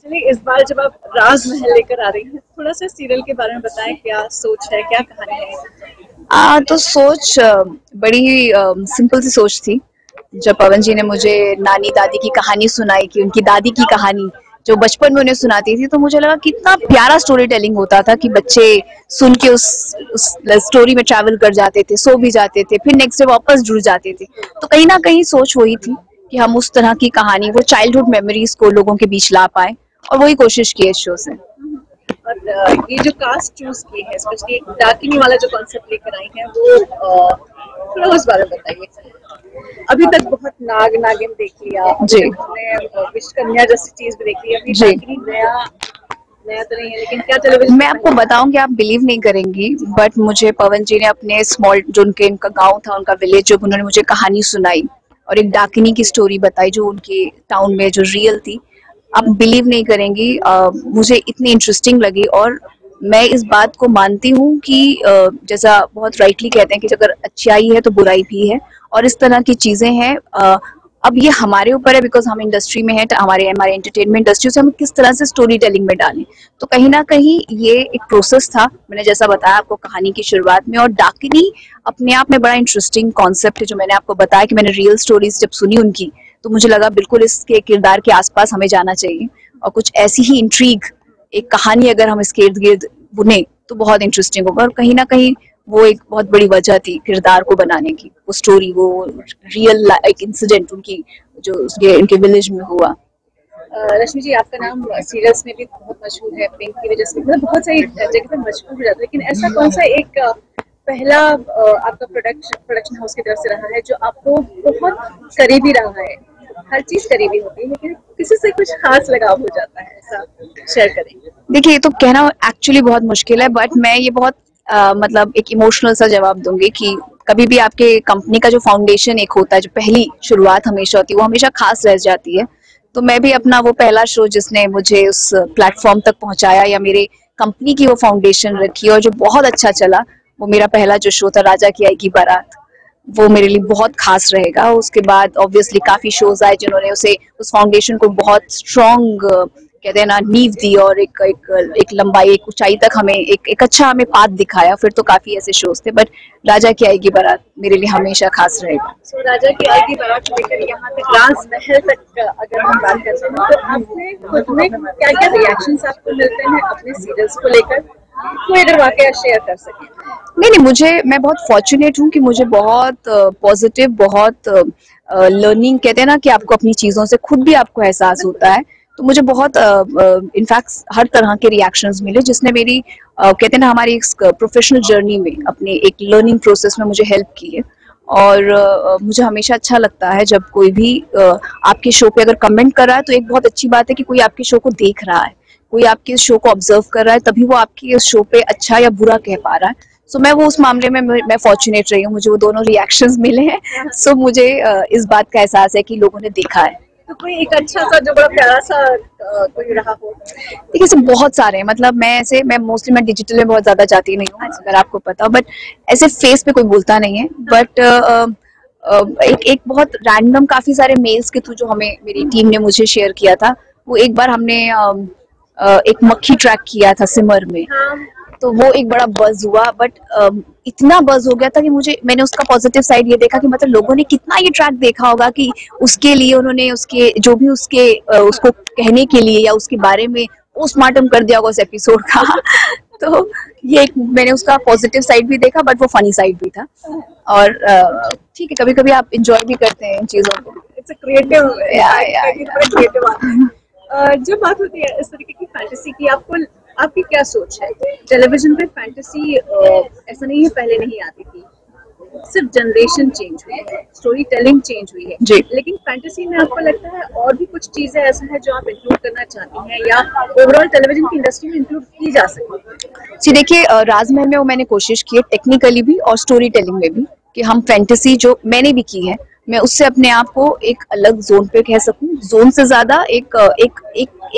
चलिए, इस बार जब आप राजमहल लेकर आ रही हैं, थोड़ा सा सीरियल के बारे में बताएं, क्या सोच है, क्या कहानी है? तो सोच बड़ी सिंपल सी सोच थी। जब पवन जी ने मुझे नानी दादी की कहानी सुनाई कि उनकी दादी की कहानी जो बचपन में उन्हें सुनाती थी, तो मुझे लगा कितना प्यारा स्टोरी टेलिंग होता था कि बच्चे सुन के उस स्टोरी में ट्रैवल कर जाते थे, सो भी जाते थे, फिर नेक्स्ट डे वापस जुड़ जाते थे। तो कहीं ना कहीं सोच वही थी कि हम उस तरह की कहानी, वो चाइल्डहुड मेमोरीज को लोगों के बीच ला पाए, और वही कोशिश की है इस शो से। और ये जो कास्ट चूज की है, स्पेशली एक डाकिनी वाला जो कॉन्सेप्ट लेकर आई है, वो थोड़ा उस बारे में बताइए। अभी तक बहुत नाग नागिन देख लिया जी। हमने, विश्वकन्या जैसी चीज भी देख ली, अभी जी। डाकिनी नया नया तो नहीं है, लेकिन क्या टेलीविजन मैं आपको बताऊं कि आप बिलीव नहीं करेंगी, बट मुझे पवन जी ने अपने स्मॉल, जो उनके इनका गांव था, उनका विलेज, जो उन्होंने मुझे कहानी सुनाई और एक डाकिनी की स्टोरी बताई जो उनके टाउन में जो रियल थी, आप बिलीव नहीं करेंगी, मुझे इतनी इंटरेस्टिंग लगी। और मैं इस बात को मानती हूँ कि जैसा बहुत राइटली कहते हैं कि अगर अच्छाई है तो बुराई भी है, और इस तरह की चीजें हैं। अब ये हमारे ऊपर है, बिकॉज हम इंडस्ट्री में है, हमारे हमारे एंटरटेनमेंट इंडस्ट्री से हम किस तरह से स्टोरी टेलिंग में डालें। तो कहीं ना कहीं ये एक प्रोसेस था, मैंने जैसा बताया आपको कहानी की शुरुआत में। और डाकिनी अपने आप में बड़ा इंटरेस्टिंग कॉन्सेप्ट है, जो मैंने आपको बताया कि मैंने रियल स्टोरीज जब सुनी उनकी, तो मुझे लगा बिल्कुल इसके किरदार के आसपास हमें जाना चाहिए, और कुछ ऐसी ही इंट्रीग एक कहानी अगर हम इसके इर्द गिर्द बुने तो बहुत इंटरेस्टिंग होगा। और कहीं ना कहीं वो एक बहुत बड़ी वजह थी किरदार को बनाने की, वो स्टोरी, वो रियल एक इंसिडेंट उनकी जो उनके विलेज में हुआ। रश्मि जी, आपका नाम सीरियल्स में भी बहुत मशहूर है, पिंक की वजह से, मतलब बहुत सारी जगह पे मशहूर हो जाता है, लेकिन ऐसा कौन सा एक पहला आपका प्रोडक्शन हाउस की तरफ से रहा है जो आपको बहुत करीबी रहा है? हर चीज करीबी होती है, लेकिन किसी से कुछ खास लगाव हो जाता है, ऐसा शेयर करें। देखिए, ये तो कहना एक्चुअली बहुत मुश्किल है, बट मैं ये बहुत मतलब एक इमोशनल सा जवाब दूंगी कि कभी भी आपके कंपनी का जो फाउंडेशन एक होता है, जो पहली शुरुआत हमेशा होती है, वो हमेशा खास रह जाती है। तो मैं भी अपना वो पहला शो जिसने मुझे उस प्लेटफॉर्म तक पहुंचाया, या मेरे कंपनी की वो फाउंडेशन रखी और जो बहुत अच्छा चला, वो मेरा पहला जो शो था राजा की आएगी बारात, वो मेरे लिए बहुत खास रहेगा। उसके बाद ऑब्वियसली काफी शोज आए जिन्होंने उसे, उस फाउंडेशन को बहुत स्ट्रॉन्ग, कहते हैं ना, नींव दी, और एक लंबाई, एक ऊंचाई तक हमें एक अच्छा हमें पाथ दिखाया। फिर तो काफी ऐसे शोज थे, बट राजा की आएगी बारात मेरे लिए हमेशा खास रहेगा। सो राजा की आएगी बारात से लेकर यहाँ तक राजमहल तक अगर हम बात करते हैं, तो आपने खुद में क्या क्या रिएक्शंस आपको मिलते हैं अपने सीरियल्स को लेकर, कोई अगर वाकया शेयर कर सके? नहीं, मैं बहुत फॉर्चुनेट हूँ कि मुझे बहुत पॉजिटिव, बहुत लर्निंग, कहते हैं ना कि आपको अपनी चीजों से खुद भी आपको एहसास होता है। तो मुझे बहुत इनफैक्ट हर तरह के रिएक्शंस मिले, जिसने मेरी कहते हैं ना हमारी प्रोफेशनल जर्नी में, अपने एक लर्निंग प्रोसेस में मुझे हेल्प की है। और मुझे हमेशा अच्छा लगता है जब कोई भी आपके शो पे अगर कमेंट कर रहा है, तो एक बहुत अच्छी बात है कि कोई आपके शो को देख रहा है, कोई आपके शो को ऑब्जर्व कर रहा है, तभी वो आपके इस शो पे अच्छा या बुरा कह पा रहा है। सो मैं वो उस मामले में मैं फॉर्चुनेट रही हूँ, मुझे वो दोनों रिएक्शंस मिले हैं। सो मुझे इस बात का एहसास है कि लोगों ने देखा है। तो कोई एक अच्छा सा जो बड़ा प्यारा सा कोई रहा हो? देखिए, ऐसे बहुत सारे हैं, मतलब मैं मोस्टली मैं डिजिटल में बहुत ज्यादा जाती नहीं हूँ, अगर आपको पता हो, बट ऐसे फेस पे कोई बोलता नहीं है। बट एक बहुत रैंडम काफी सारे मेल्स के थ्रू जो हमें मेरी टीम ने मुझे शेयर किया था, वो एक बार हमने एक मक्खी ट्रैक किया था सिमर में, तो वो एक बड़ा बज हुआ। बट इतना बज हो गया था कि मैंने उसका पॉजिटिव साइड ये देखा कि मतलब लोगों ने कितना ये ट्रैक देखा होगा कि उसके लिए उन्होंने उसके जो भी उसको कहने के लिए या उसके बारे में पोस्टमार्टम कर दिया होगा उस एपिसोड का। तो ये एक मैंने उसका पॉजिटिव साइड भी देखा, बट वो फनी साइड भी था। और ठीक है, कभी कभी आप इंजॉय भी करते हैं इन चीजों को। इट्स अ क्रिएटिव, जब बात होती है इस तरीके की फैंटेसी की, आपकी क्या सोच है? टेलीविजन पे फैंटेसी ऐसा नहीं है पहले नहीं आती थी, सिर्फ जनरेशन चेंज हुई है, स्टोरी टेलिंग चेंज हुई है जी। लेकिन फैंटेसी में आपको लगता है और भी कुछ चीजें ऐसा है जो आप इंक्लूड करना चाहती हैं, या ओवरऑल टेलीविजन की इंडस्ट्री में इंक्लूड की जा सके? जी देखिए, राजमहल में वो मैंने कोशिश की है टेक्निकली भी और स्टोरी टेलिंग में भी, कि हम फैंटेसी जो मैंने भी की है, मैं उससे अपने आप को एक अलग जोन पे कह सकूं, जोन से ज्यादा एक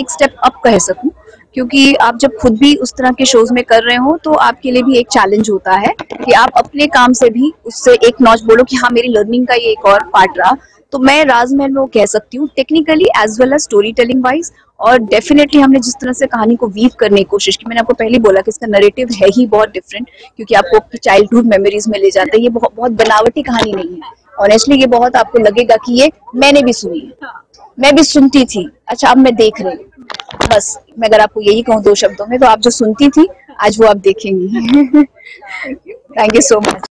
स्टेप अप कह सकूं। क्योंकि आप जब खुद भी उस तरह के शोज में कर रहे हो, तो आपके लिए भी एक चैलेंज होता है कि आप अपने काम से भी उससे एक नॉच बोलो कि हाँ, मेरी लर्निंग का ये एक और पार्ट रहा। तो मैं राजमहल में वो कह सकती हूँ technically as well as story telling wise. और डेफिनेटली हमने जिस तरह से कहानी को वीव करने की कोशिश की, मैंने आपको पहले बोला कि इसका नरेटिव है ही बहुत डिफरेंट, क्योंकि आपको चाइल्डहुड मेमोरीज में ले जाता है। ये बहुत बनावटी कहानी नहीं है ऑनेस्टली। ये बहुत आपको लगेगा कि ये मैंने भी सुनी है, मैं भी सुनती थी, अच्छा अब मैं देख रही हूँ। बस मैं अगर आपको यही कहूँ 2 शब्दों में, तो आप जो सुनती थी आज वो आप देखेंगी। Thank you so much.